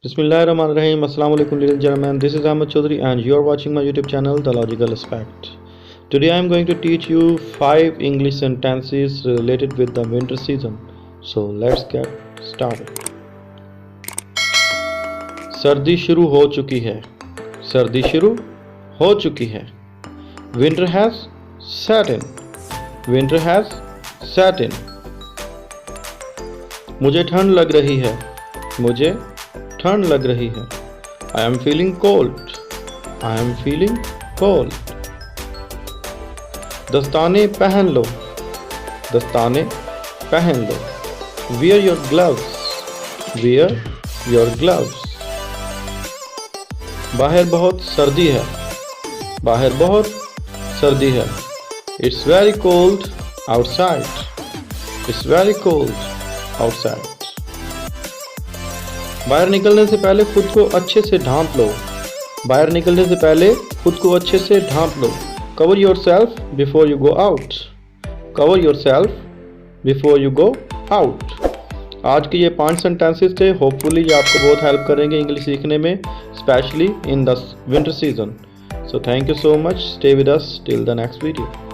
Bismillahirrahmanirrahim. Assalamu alaikum ladies and gentlemen. This is Ahmed Chaudhary and you are watching my YouTube channel The Logical Aspect. Today I am going to teach you 5 English sentences related with the winter season. So let's get started. सर्दी शुरू हो चुकी है. सर्दी शुरू हो चुकी है. Winter has set in. Winter has set in. मुझे ठंड लग रही है. मुझे ठंड लग रही है. I am feeling cold. I am feeling cold. दस्ताने पहन लो. दस्ताने पहन लो. Wear your gloves. Wear your gloves. बाहर बहुत सर्दी है. बाहर बहुत सर्दी है. It's very cold outside. It's very cold outside. बाहर निकलने से पहले खुद को अच्छे से ढांप लो. बाहर निकलने से पहले खुद को अच्छे से ढांप लो. Cover yourself before you go out. Cover yourself before you go out. आज के ये 5 सेंटेंसेस थे. होपफुली ये आपको बहुत हेल्प करेंगे इंग्लिश सीखने में, specially in the winter season. So thank you so much. Stay with us till the next video.